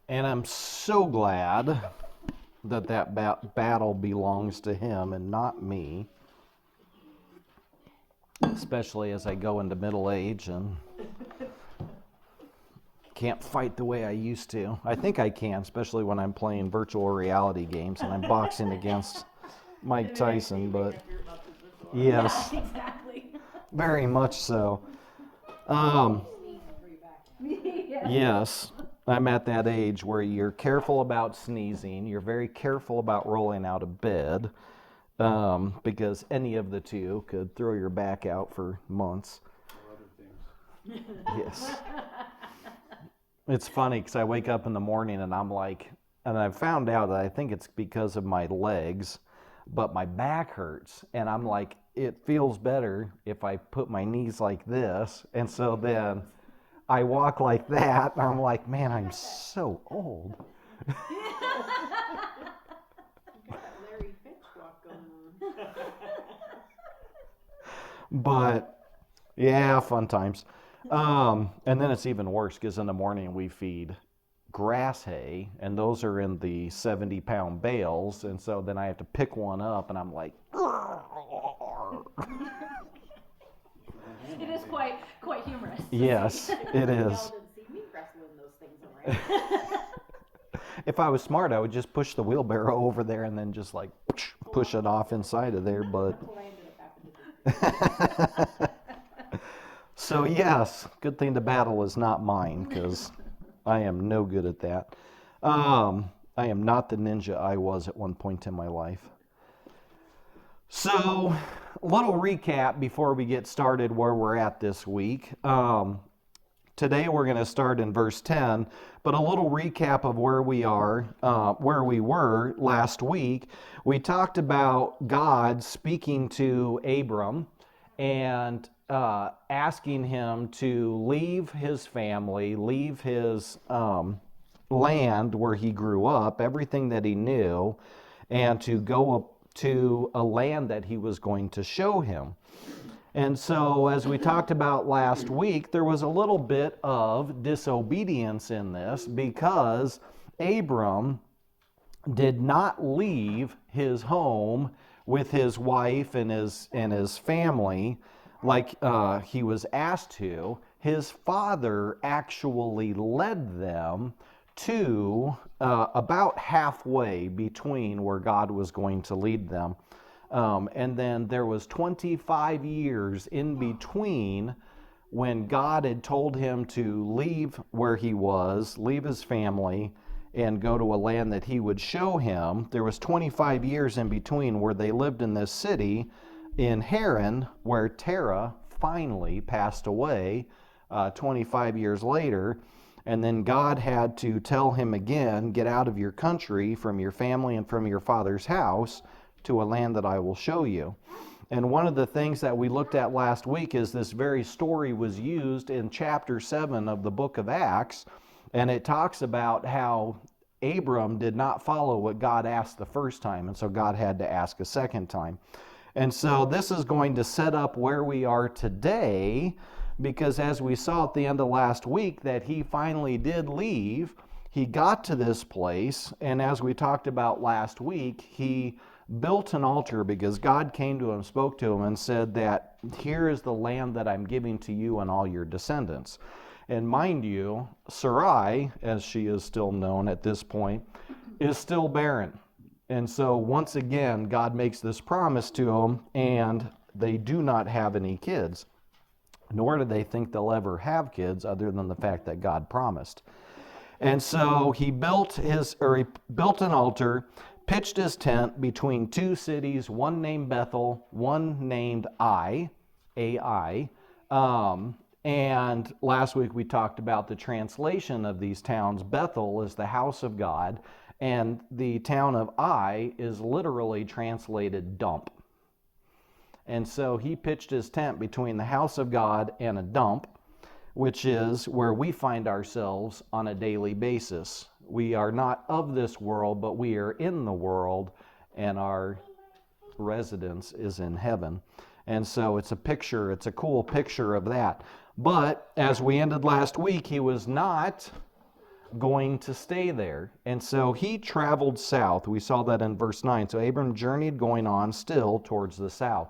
And I'm so glad that battle belongs to him and not me, especially as I go into middle age and can't fight the way I used to. I think I can, especially when I'm playing virtual reality games and I'm boxing against Mike Tyson, but yes, Yeah, exactly. very much so. Yes, I'm at that age where you're careful about sneezing, you're very careful about rolling out of bed, because any of the two could throw your back out for months. Or other things. Yes. It's funny because I wake up in the morning and I'm like, and I've found out that I think it's because of my legs, but my back hurts. And I'm like, it feels better if I put my knees like this. And so then I walk like that, and I'm like, man, I'm so old. Larry Finch walk going on. But yeah, fun times. And then it's even worse because in the morning we feed grass hay, and those are in the 70-pound bales, and so then I have to pick one up, and I'm like, It is quite humorous. yes, it is. Y'all didn't see me wrestling those things around. If I was smart, I would just push the wheelbarrow over there and then just like push it off inside of there, but so yes, good thing the battle is not mine because I am no good at that. I am not the ninja I was at one point in my life. So, a little recap before we get started where we're at this week. Today we're going to start in verse 10, but a little recap of where we are, where we were last week. We talked about God speaking to Abram and asking him to leave his family, leave his land where he grew up, everything that he knew, and to go up to a land that he was going to show him. And so, as we talked about last week, there was a little bit of disobedience in this because Abram did not leave his home with his wife and his family like he was asked to. His father actually led them to about halfway between where God was going to lead them. And then there was 25 years in between when God had told him to leave where he was, leave his family, and go to a land that he would show him. There was 25 years in between where they lived in this city in Haran, where Terah finally passed away 25 years later. And then God had to tell him again, get out of your country, from your family and from your father's house, to a land that I will show you. And one of the things that we looked at last week is this very story was used in chapter 7 of the book of Acts. And it talks about how Abram did not follow what God asked the first time. And so God had to ask a second time. And so this is going to set up where we are today, because as we saw at the end of last week that he finally did leave, he got to this place, and as we talked about last week, he built an altar because God came to him, spoke to him, and said that here is the land that I'm giving to you and all your descendants. And mind you, Sarai, as she is still known at this point, is still barren. And so once again, God makes this promise to them, and they do not have any kids. Nor do they think they'll ever have kids other than the fact that God promised. And so he built an altar, pitched his tent between two cities, one named Bethel, one named Ai. And last week we talked about the translation of these towns. Bethel is the house of God, and the town of Ai is literally translated dump. And so he pitched his tent between the house of God and a dump, which is where we find ourselves on a daily basis. We are not of this world, but we are in the world, and our residence is in heaven. And so it's a cool picture of that. But as we ended last week, he was not going to stay there. And so he traveled south. We saw that in verse 9. So Abram journeyed going on still towards the south.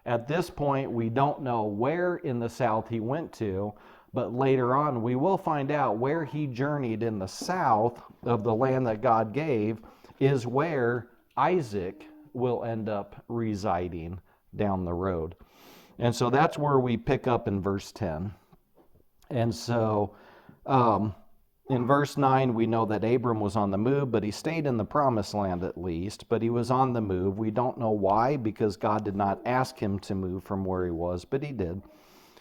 At this point, we don't know where in the south he went to, but later on we will find out where he journeyed in the south of the land that God gave is where Isaac will end up residing down the road. And so that's where we pick up in verse 10. And so in verse 9, we know that Abram was on the move, but he stayed in the promised land at least. But he was on the move. We don't know why, because God did not ask him to move from where he was, but he did.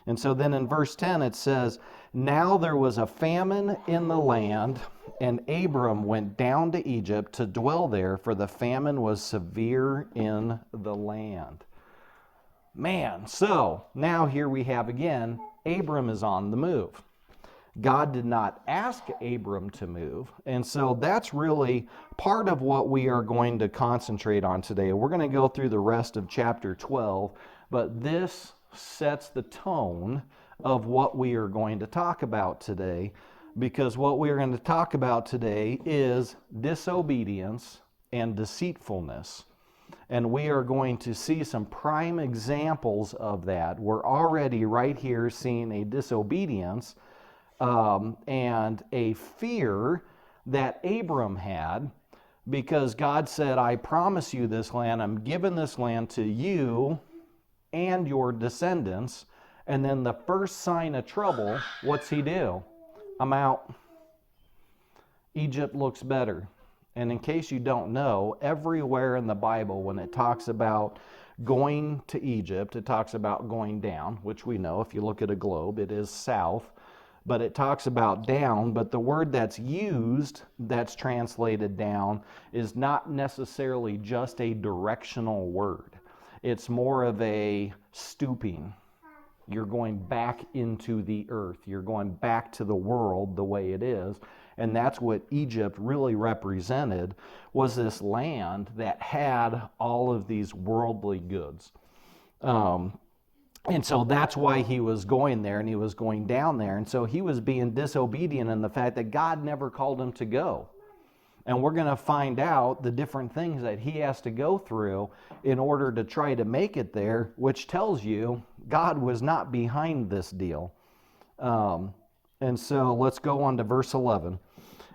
And so then in verse 10, it says, "Now there was a famine in the land, and Abram went down to Egypt to dwell there, for the famine was severe in the land." Man, so now here we have again, Abram is on the move. God did not ask Abram to move. And so that's really part of what we are going to concentrate on today. We're going to go through the rest of chapter 12, but this sets the tone of what we are going to talk about today, because what we are going to talk about today is disobedience and deceitfulness. And we are going to see some prime examples of that. We're already right here seeing a disobedience and a fear that Abram had, because God said, "I promise you this land. I'm giving this land to you and your descendants." And then the first sign of trouble, what's he do? "I'm out. Egypt looks better." And in case you don't know, everywhere in the Bible, when it talks about going to Egypt, it talks about going down, which we know if you look at a globe, it is south. But it talks about down, but the word that's used, that's translated down, is not necessarily just a directional word. It's more of a stooping. You're going back into the earth. You're going back to the world the way it is. And that's what Egypt really represented, was this land that had all of these worldly goods. And so that's why he was going there, and he was going down there. And so he was being disobedient in the fact that God never called him to go. And we're going to find out the different things that he has to go through in order to try to make it there, which tells you God was not behind this deal. And so let's go on to verse 11.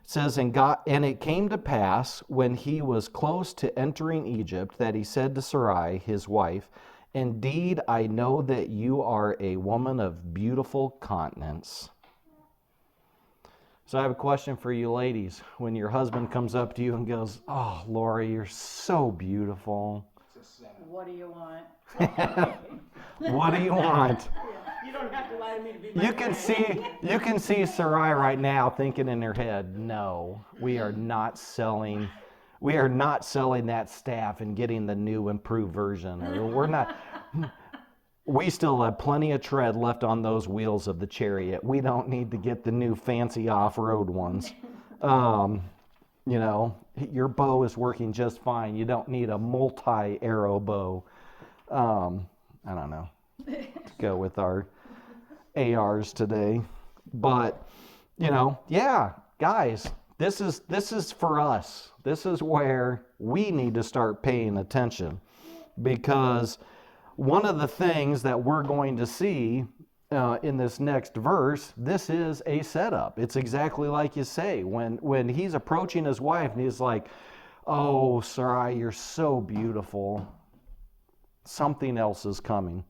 It says, and it came to pass when he was close to entering Egypt that he said to Sarai, his wife, "Indeed, I know that you are a woman of beautiful countenance." So I have a question for you ladies. When your husband comes up to you and goes, "Oh, Lori, you're so beautiful." What do you want? What do you want? You don't have to lie to me to be my You can see Sarai right now thinking in her head, "No, we are not selling that staff and getting the new improved version. Or we're not. We still have plenty of tread left on those wheels of the chariot. We don't need to get the new fancy off-road ones. Your bow is working just fine. You don't need a multi-arrow bow." I don't know. To go with our ARs today. But, guys, this is for us. This is where we need to start paying attention, because one of the things that we're going to see in this next verse, this is a setup. It's exactly like you say. When he's approaching his wife and he's like, "Oh, Sarai, you're so beautiful," something else is coming.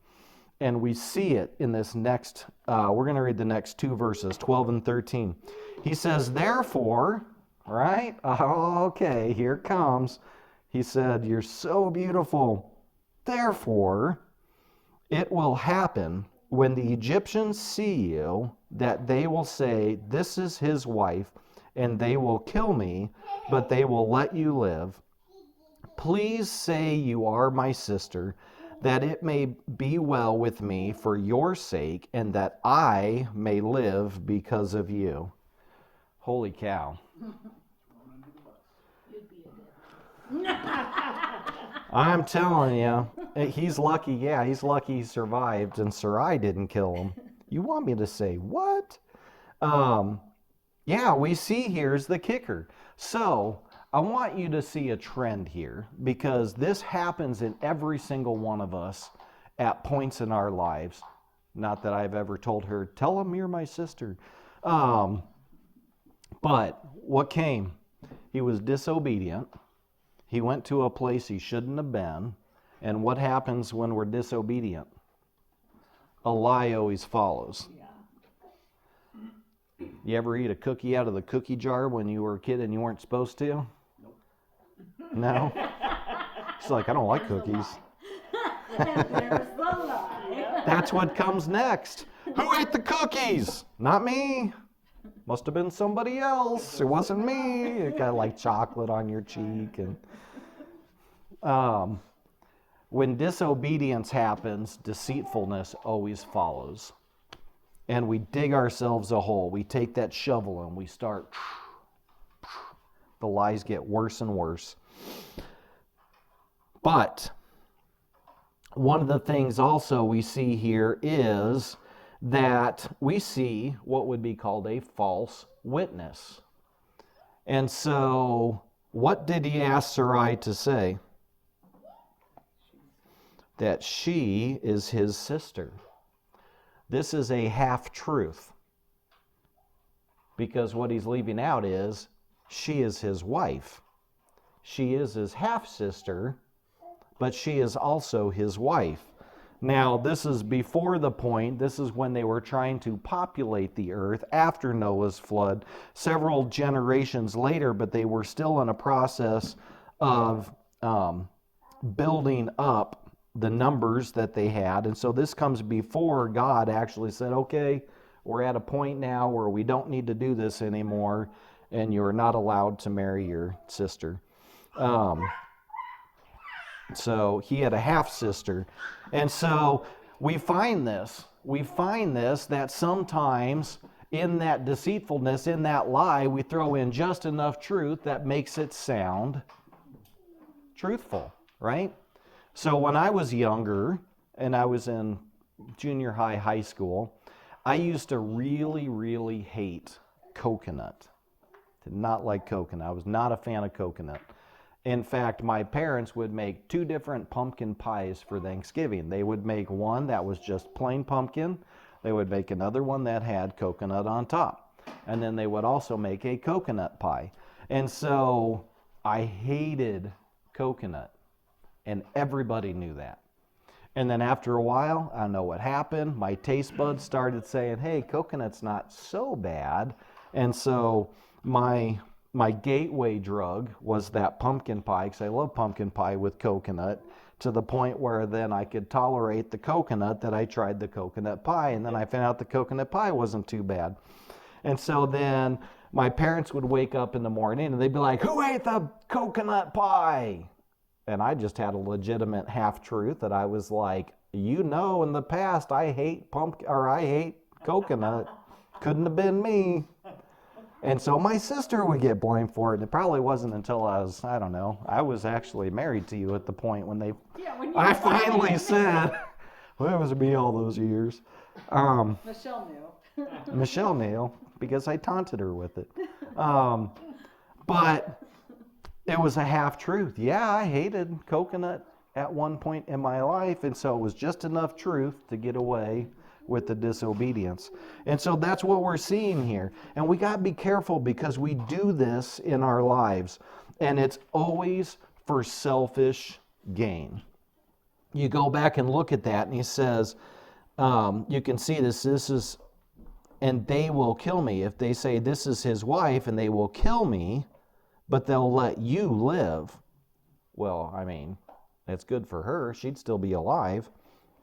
And we see it in this next, we're going to read the next two verses, 12 and 13. He says, "Therefore," right? Okay, here it comes. He said, "You're so beautiful. Therefore, it will happen when the Egyptians see you that they will say, 'This is his wife,' and they will kill me, but they will let you live. Please say you are my sister, that it may be well with me for your sake, and that I may live because of you." Holy cow. You'd be a devil. I'm telling you, he's lucky. Yeah, he's lucky he survived and Sarai didn't kill him. You want me to say what? Yeah, we see here's the kicker. So I want you to see a trend here because this happens in every single one of us at points in our lives. Not that I've ever told her, tell him you're my sister. But what came? He was disobedient. He went to a place he shouldn't have been. And what happens when we're disobedient? A lie always follows. You ever eat a cookie out of the cookie jar when you were a kid and you weren't supposed to? Nope. No? It's like, I don't like cookies. And there's the lie. That's what comes next. Who ate the cookies? Not me. Must have been somebody else. It wasn't me. It got like chocolate on your cheek. And when disobedience happens, deceitfulness always follows. And we dig ourselves a hole. We take that shovel and we start. The lies get worse and worse. But one of the things also we see here is that we see what would be called a false witness. And so, what did he ask Sarai to say? That she is his sister. This is a half-truth. Because what he's leaving out is, she is his wife. She is his half-sister, but she is also his wife. Now, this is before the point. This is when they were trying to populate the earth after Noah's flood, several generations later, but they were still in a process of building up the numbers that they had. And so this comes before God actually said, okay, we're at a point now where we don't need to do this anymore, and you're not allowed to marry your sister. So he had a half-sister. And so we find this that sometimes in that deceitfulness, in that lie, we throw in just enough truth that makes it sound truthful, right? So when I was younger and I was in junior high, high school, I used to really, really hate coconut. Did not like coconut. I was not a fan of coconut. In fact, my parents would make 2 different pumpkin pies for Thanksgiving. They would make one that was just plain pumpkin. They would make another one that had coconut on top. And then they would also make a coconut pie. And so I hated coconut. And everybody knew that. And then after a while, I don't know what happened. My taste buds started saying, hey, coconut's not so bad. And so my gateway drug was that pumpkin pie, because I love pumpkin pie with coconut, to the point where then I could tolerate the coconut that I tried the coconut pie. And then I found out the coconut pie wasn't too bad. And so then my parents would wake up in the morning and they'd be like, who ate the coconut pie? And I just had a legitimate half-truth that I was like, in the past I hate coconut. Couldn't have been me. And so my sister would get blamed for it. And it probably wasn't until I was actually married to you at the point when I finally said, well, it was me all those years. Michelle knew. Michelle knew because I taunted her with it. But it was a half-truth. Yeah, I hated coconut at one point in my life, and so it was just enough truth to get away with the disobedience. And so that's what we're seeing here. And we got to be careful because we do this in our lives, and it's always for selfish gain. You go back and look at that, and he says, you can see this is, and they will kill me. If they say this is his wife, and they will kill me, but they'll let you live. Well, I mean, that's good for her. She'd still be alive,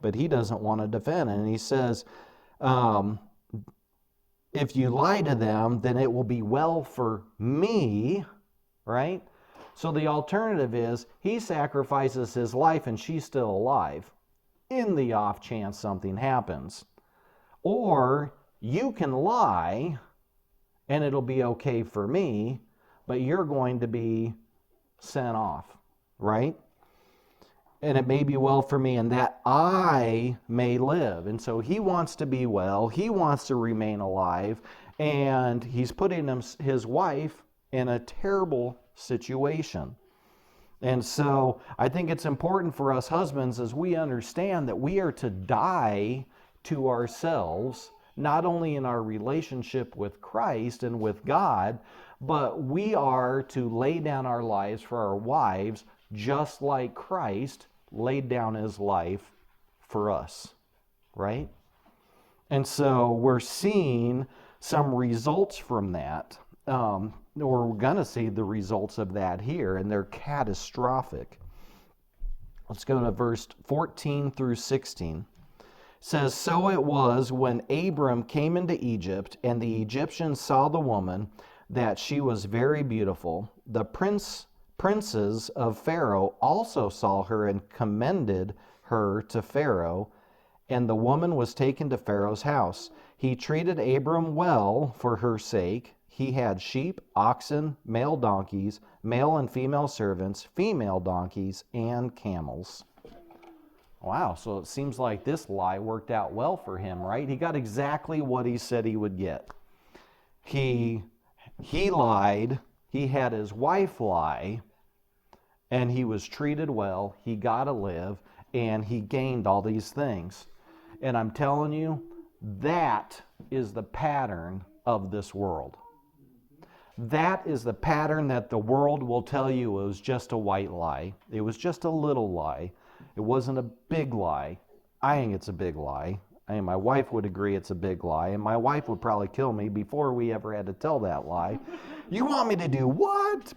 but he doesn't want to defend. And he says, if you lie to them, then it will be well for me, right? So the alternative is he sacrifices his life and she's still alive in the off chance something happens. Or you can lie and it'll be okay for me, but you're going to be sent off, right? and it may be well for me, and that I may live. And so he wants to be well. He wants to remain alive. And he's putting his wife in a terrible situation. And so I think it's important for us husbands as we understand that we are to die to ourselves, not only in our relationship with Christ and with God, but we are to lay down our lives for our wives, just like Christ laid down his life for us, right? And so we're seeing some results from that. Or we're going to see the results of that here, and they're catastrophic. Let's go to verse 14 through 16. It says, "So it was when Abram came into Egypt, and the Egyptians saw the woman, that she was very beautiful. The princes of Pharaoh also saw her and commended her to Pharaoh, and the woman was taken to Pharaoh's house. He treated Abram well for her sake. He had sheep, oxen, male donkeys, male and female servants, female donkeys, and camels." Wow, so it seems like this lie worked out well for him, right? He got exactly what he said he would get. He lied, he had his wife lie, and he was treated well, he got to live, and he gained all these things. And I'm telling you, that is the pattern of this world. That is the pattern that the world will tell you it was just a white lie. It was just a little lie. It wasn't a big lie. I think it's a big lie. I mean, my wife would agree it's a big lie, and my wife would probably kill me before we ever had to tell that lie. You want me to do what?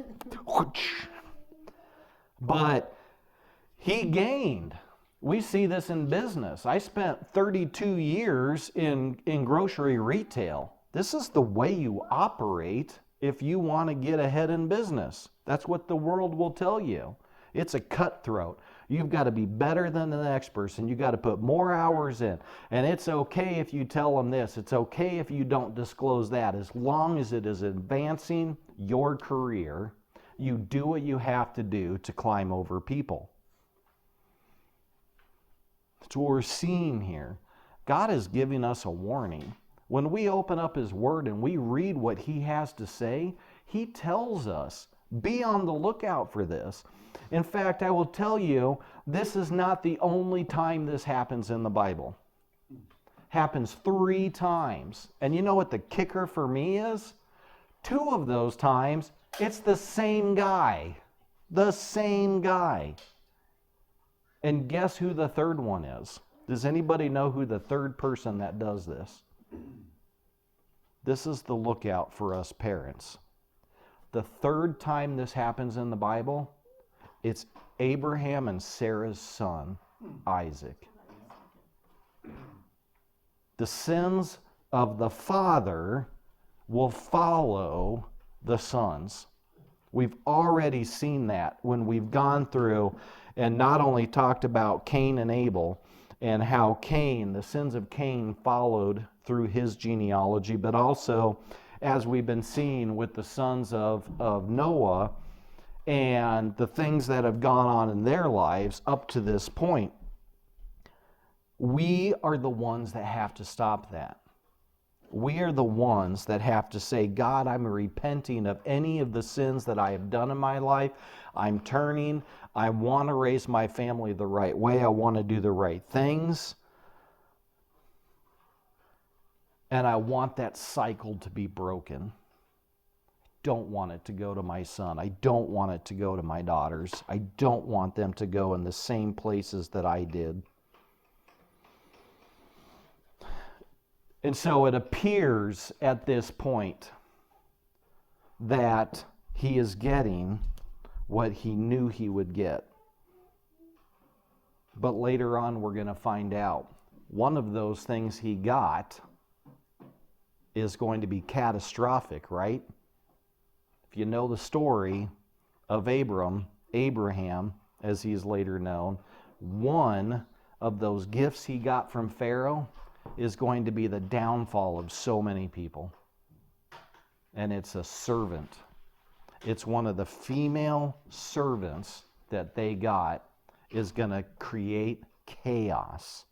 But he gained. We see this in business. I spent 32 years in grocery retail. This is the way you operate if you want to get ahead in business. That's what the world will tell you. It's a cutthroat. You've got to be better than the next person. You've got to put more hours in. And it's okay if you tell them this. It's okay if you don't disclose that. As long as it is advancing your career, you do what you have to do to climb over people. That's what we're seeing here. God is giving us a warning. When we open up his word and we read what he has to say, he tells us, be on the lookout for this. In fact, I will tell you, this is not the only time this happens in the Bible. Happens 3 times. And you know what the kicker for me is? 2 of those times, it's the same guy. The same guy. And guess who the third one is? Does anybody know who the third person that does this? This is the lookout for us parents. The third time this happens in the Bible, it's Abraham and Sarah's son, Isaac. The sins of the father will follow the sons. We've already seen that when we've gone through and not only talked about Cain and Abel and how Cain, the sins of Cain followed through his genealogy, but also as we've been seeing with the sons of Noah and the things that have gone on in their lives up to this point. We are the ones that have to stop that. We are the ones that have to say, God, I'm repenting of any of the sins that I have done in my life. I'm turning. I want to raise my family the right way. I want to do the right things. And I want that cycle to be broken. Don't want it to go to my son. I don't want it to go to my daughters. I don't want them to go in the same places that I did. And so it appears at this point that he is getting what he knew he would get. But later on we're going to find out one of those things he got is going to be catastrophic, right? If you know the story of Abraham, as he is later known, one of those gifts he got from Pharaoh is going to be the downfall of so many people. And it's a servant. It's one of the female servants that they got is going to create chaos.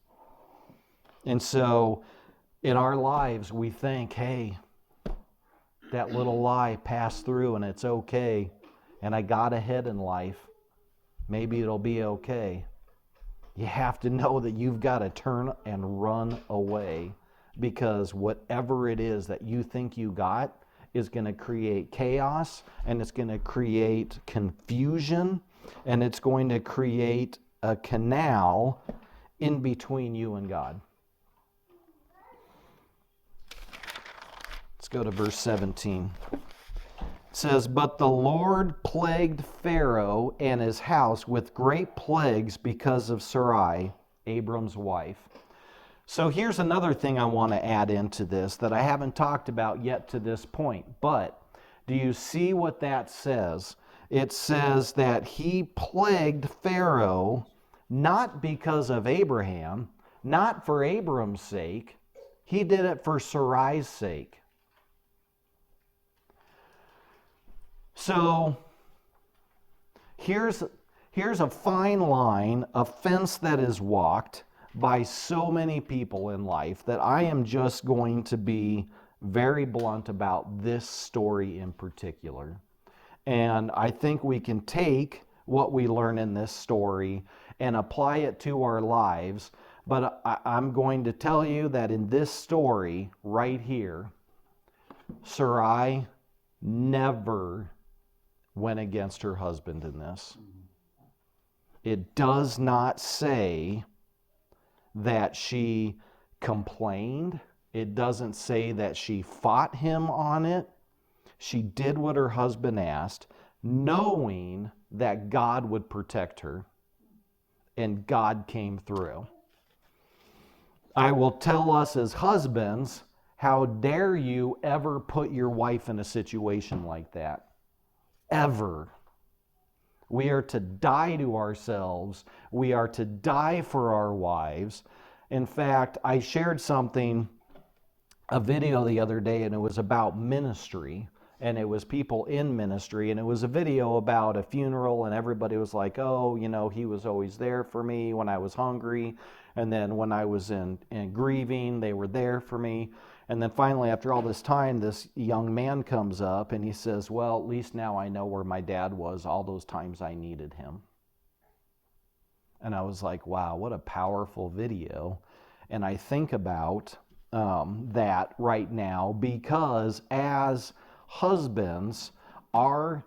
And so in our lives, we think, hey, that little lie passed through and it's okay, and I got ahead in life. Maybe it'll be okay. You have to know that you've got to turn and run away, because whatever it is that you think you got is going to create chaos, and it's going to create confusion, and it's going to create a canal in between you and God. Let's go to verse 17. It says, "But the Lord plagued Pharaoh and his house with great plagues because of Sarai, Abram's wife." So here's another thing I want to add into this that I haven't talked about yet to this point. But do you see what that says? It says that he plagued Pharaoh not because of Abraham, not for Abram's sake. He did it for Sarai's sake. So here's a fine line, a fence that is walked by so many people in life, that I am just going to be very blunt about this story in particular. And I think we can take what we learn in this story and apply it to our lives. But I'm going to tell you that in this story right here, Sarai never went against her husband in this. It does not say that she complained. It doesn't say that she fought him on it. She did what her husband asked, knowing that God would protect her, and God came through. I will tell us as husbands, how dare you ever put your wife in a situation like that? Ever. We are to die to ourselves. We are to die for our wives. In fact, I shared a video the other day, and it was about ministry, and it was people in ministry, and it was a video about a funeral, and everybody was like, oh, he was always there for me when I was hungry, and then when I was in grieving, they were there for me. And then finally, after all this time, this young man comes up and he says, well, at least now I know where my dad was all those times I needed him. And I was like, wow, what a powerful video. And I think about that right now, because as husbands, our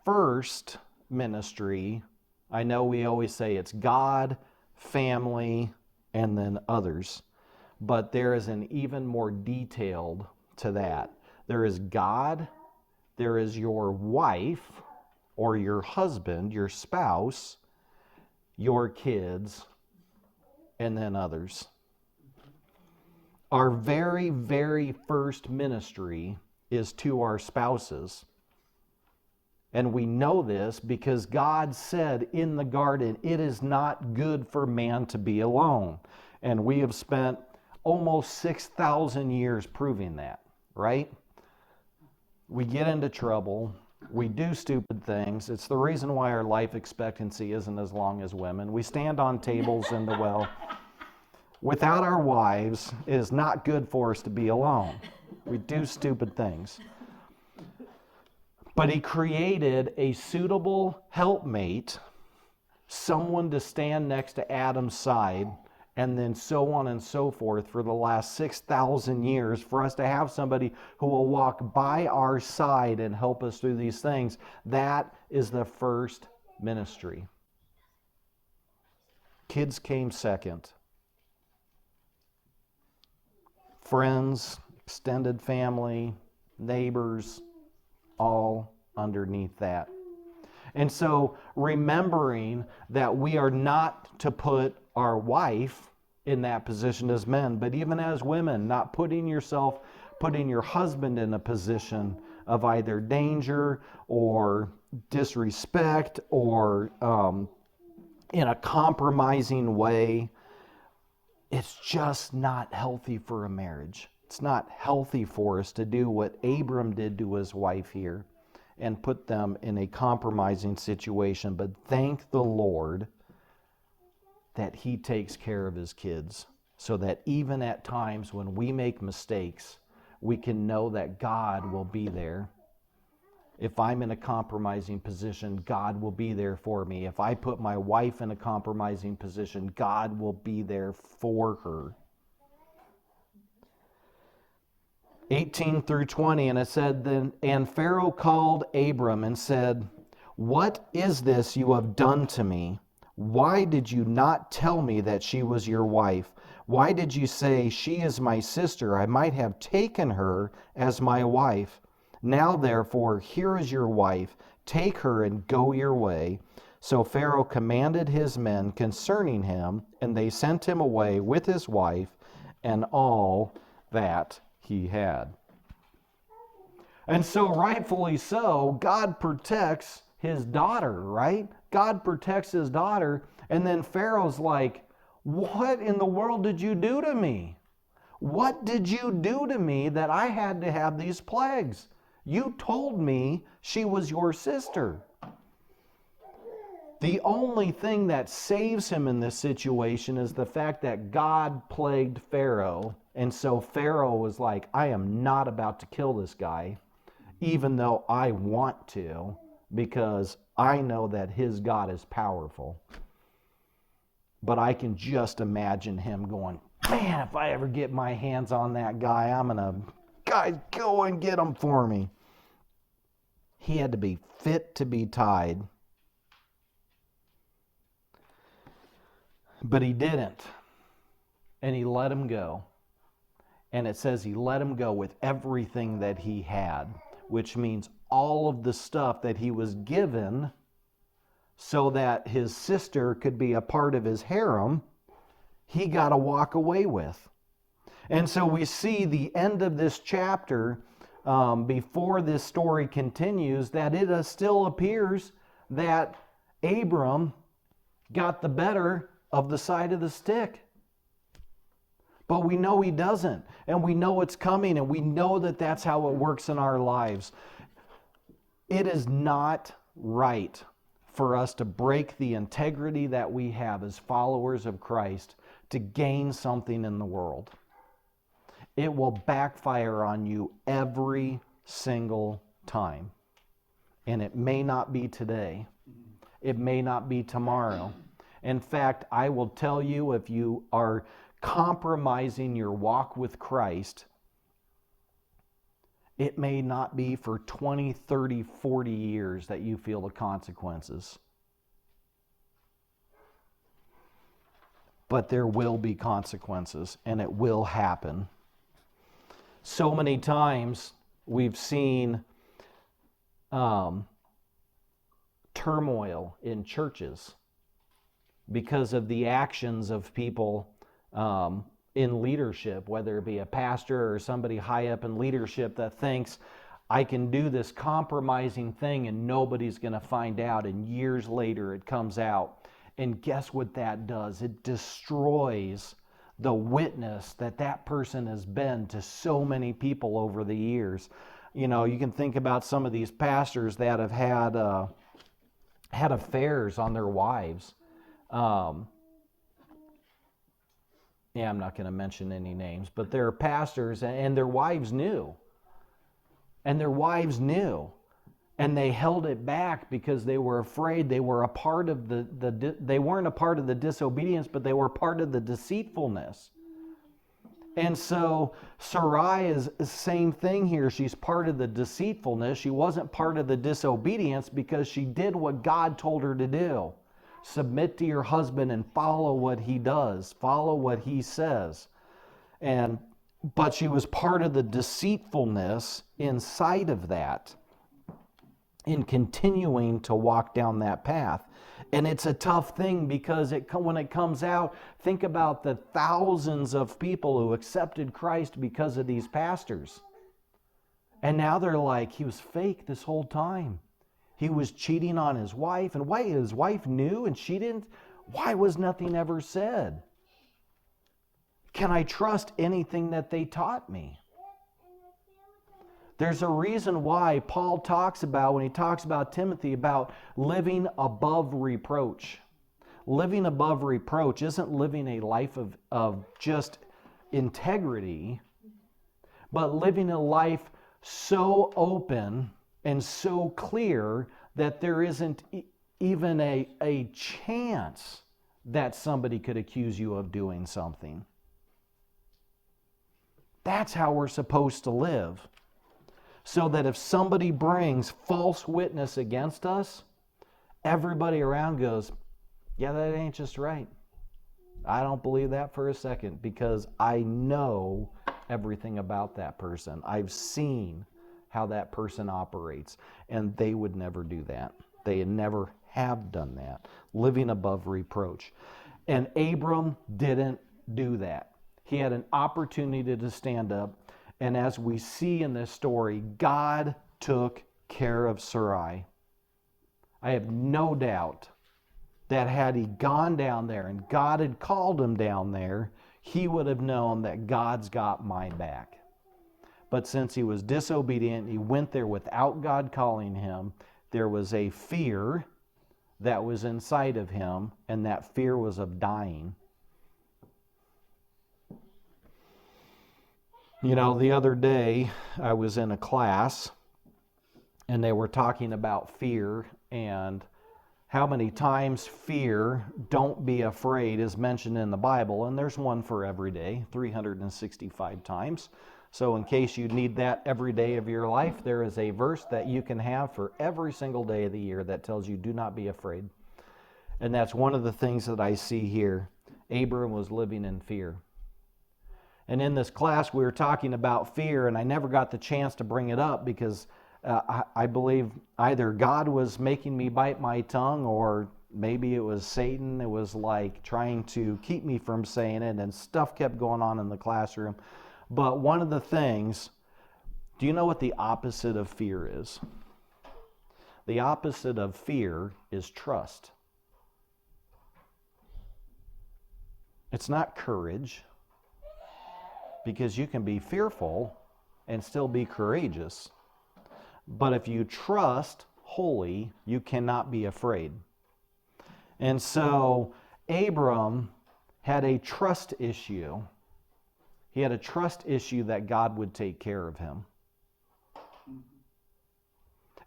first ministry, I know we always say it's God, family, and then others. But there is an even more detailed to that. There is God, there is your wife or your husband, your spouse, your kids, and then others. Our very, very first ministry is to our spouses. And we know this because God said in the garden, it is not good for man to be alone. And we have spent almost 6,000 years proving that, right? We get into trouble. We do stupid things. It's the reason why our life expectancy isn't as long as women. We stand on tables in the well. Without our wives, it is not good for us to be alone. We do stupid things. But he created a suitable helpmate, someone to stand next to Adam's side, and then so on and so forth for the last 6,000 years, for us to have somebody who will walk by our side and help us through these things. That is the first ministry. Kids came second. Friends, extended family, neighbors, all underneath that. And so remembering that we are not to put our wife in that position as men, but even as women, not putting your husband in a position of either danger or disrespect or in a compromising way. It's just not healthy for a marriage. It's not healthy for us to do what Abram did to his wife here and put them in a compromising situation. But thank the Lord that he takes care of his kids, so that even at times when we make mistakes, we can know that God will be there. If I'm in a compromising position, God will be there for me. If I put my wife in a compromising position, God will be there for her. 18 through 20, and it said, then, and Pharaoh called Abram and said, what is this you have done to me? Why did you not tell me that she was your wife? Why did you say, she is my sister? I might have taken her as my wife. Now therefore, here is your wife. Take her and go your way. So Pharaoh commanded his men concerning him, and they sent him away with his wife and all that he had. And so rightfully so, God protects his daughter, right? God protects his daughter, and then Pharaoh's like, what in the world did you do to me? What did you do to me that I had to have these plagues? You told me she was your sister. The only thing that saves him in this situation is the fact that God plagued Pharaoh. And so Pharaoh was like, I am not about to kill this guy, even though I want to, because I know that his God is powerful. But I can just imagine him going, man, if I ever get my hands on that guy, I'm going to, guys, go and get him for me. He had to be fit to be tied. But he didn't. And he let him go. And it says he let him go with everything that he had, which means all of the stuff that he was given so that his sister could be a part of his harem, he got to walk away with. And so we see the end of this chapter, before this story continues, that it still appears that Abram got the better of the side of the stick. But we know he doesn't, and we know it's coming, and we know that that's how it works in our lives. It is not right for us to break the integrity that we have as followers of Christ to gain something in the world. It will backfire on you every single time. And it may not be today. It may not be tomorrow. In fact, I will tell you, if you are compromising your walk with Christ, it may not be for 20, 30, 40 years that you feel the consequences. But there will be consequences, and it will happen. So many times we've seen turmoil in churches because of the actions of people in leadership, whether it be a pastor or somebody high up in leadership that thinks, I can do this compromising thing and nobody's going to find out, and years later it comes out. And guess what that does? It destroys the witness that that person has been to so many people over the years. You know, you can think about some of these pastors that have had affairs on their wives. Yeah, I'm not going to mention any names, but there are pastors and their wives knew. And their wives knew. And they held it back because they were afraid. They were a part of they weren't a part of the disobedience, but they were part of the deceitfulness. And so Sarai is the same thing here. She's part of the deceitfulness. She wasn't part of the disobedience because she did what God told her to do. Submit to your husband and follow what he does. Follow what he says. But she was part of the deceitfulness inside of that, in continuing to walk down that path. And it's a tough thing because when it comes out, think about the thousands of people who accepted Christ because of these pastors. And now they're like, he was fake this whole time. He was cheating on his wife, and why his wife knew and she didn't? Why was nothing ever said? Can I trust anything that they taught me? There's a reason why Paul talks about, when he talks about Timothy, about living above reproach. Living above reproach isn't living a life of just integrity, but living a life so open and so clear that there isn't even a chance that somebody could accuse you of doing something. That's how we're supposed to live. So that if somebody brings false witness against us, everybody around goes, yeah, that ain't just right. I don't believe that for a second, because I know everything about that person. I've seen how that person operates, and they would never do that. They never have done that, living above reproach. And Abram didn't do that. He had an opportunity to stand up, and as we see in this story, God took care of Sarai. I have no doubt that had he gone down there and God had called him down there, he would have known that God's got my back. But since he was disobedient, he went there without God calling him, there was a fear that was inside of him, and that fear was of dying. You know, the other day I was in a class and they were talking about fear and how many times fear, don't be afraid, is mentioned in the Bible, and there's one for every day, 365 times. So in case you need that every day of your life, there is a verse that you can have for every single day of the year that tells you, do not be afraid. And that's one of the things that I see here. Abram was living in fear. And in this class, we were talking about fear, and I never got the chance to bring it up because I believe either God was making me bite my tongue, or maybe it was Satan. It was like trying to keep me from saying it, and stuff kept going on in the classroom. But one of the things, do you know what the opposite of fear is? The opposite of fear is trust. It's not courage, because you can be fearful and still be courageous. But if you trust wholly, you cannot be afraid. And so Abram had a trust issue. He had a trust issue that God would take care of him.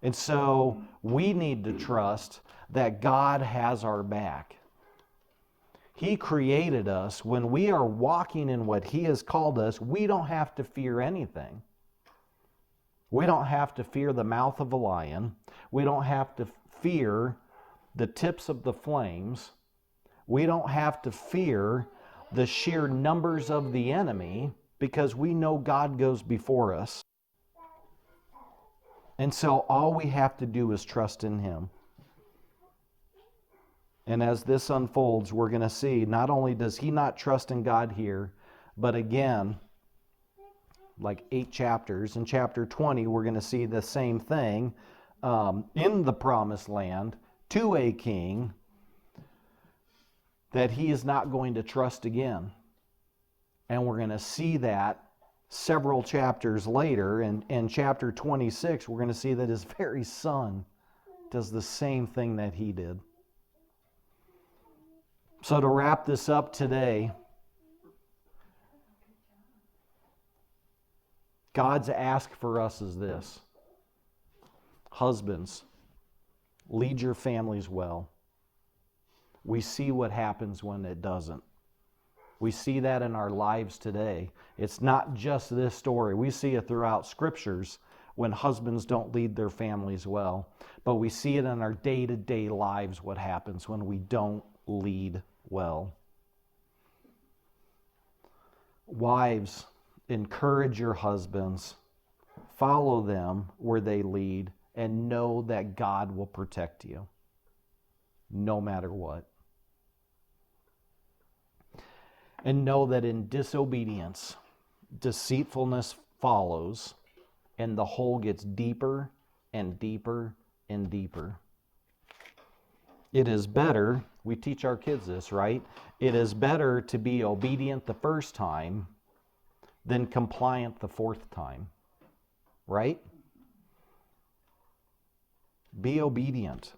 And so we need to trust that God has our back. He created us. When we are walking in what He has called us, we don't have to fear anything. We don't have to fear the mouth of a lion. We don't have to fear the tips of the flames. We don't have to fear the sheer numbers of the enemy, because we know God goes before us. And so all we have to do is trust in Him. And as this unfolds, we're going to see not only does he not trust in God here, but again, like 8 chapters, in chapter 20, we're going to see the same thing in the promised land to a king that he is not going to trust again. And we're going to see that several chapters later. And in chapter 26, we're going to see that his very son does the same thing that he did. So to wrap this up today, God's ask for us is this: husbands, lead your families well. We see what happens when it doesn't. We see that in our lives today. It's not just this story. We see it throughout scriptures when husbands don't lead their families well. But we see it in our day-to-day lives, what happens when we don't lead well. Wives, encourage your husbands. Follow them where they lead, and know that God will protect you no matter what. And know that in disobedience, deceitfulness follows, and the hole gets deeper and deeper and deeper. It is better, we teach our kids this, right? It is better to be obedient the first time than compliant the fourth time, right? Be obedient.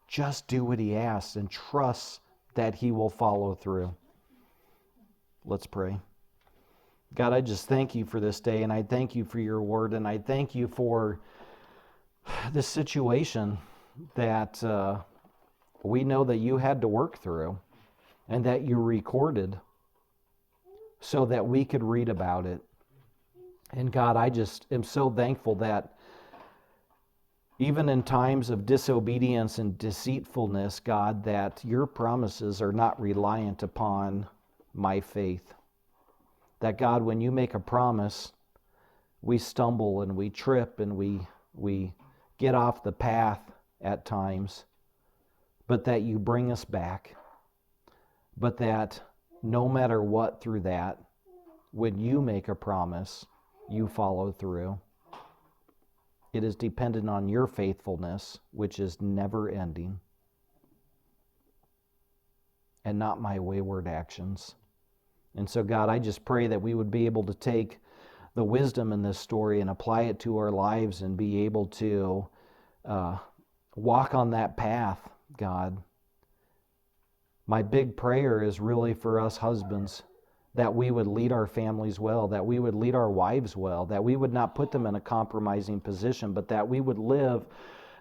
Just do what he asks and trust that he will follow through. Let's pray. God, I just thank you for this day, and I thank you for your word, and I thank you for this situation that we know that you had to work through and that you recorded so that we could read about it. And God, I just am so thankful that even in times of disobedience and deceitfulness, God, that your promises are not reliant upon my faith. That God, when you make a promise, we stumble and we trip and we get off the path at times, but that you bring us back. But that no matter what through that, when you make a promise, you follow through. It is dependent on your faithfulness, which is never ending, and not my wayward actions. And so, God, I just pray that we would be able to take the wisdom in this story and apply it to our lives and be able to walk on that path, God. My big prayer is really for us husbands, that we would lead our families well, that we would lead our wives well, that we would not put them in a compromising position, but that we would live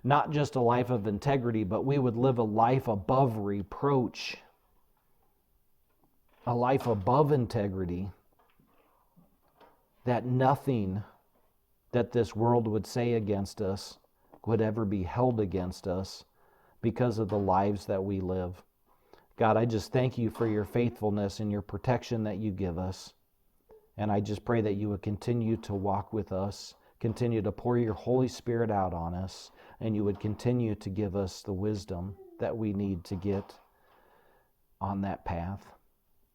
not just a life of integrity, but we would live a life above reproach, a life above integrity, that nothing that this world would say against us would ever be held against us because of the lives that we live. God, I just thank you for your faithfulness and your protection that you give us. And I just pray that you would continue to walk with us, continue to pour your Holy Spirit out on us, and you would continue to give us the wisdom that we need to get on that path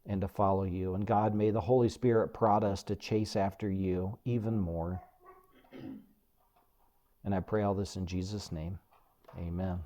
and to follow you. And God, may the Holy Spirit prod us to chase after you even more. And I pray all this in Jesus' name. Amen.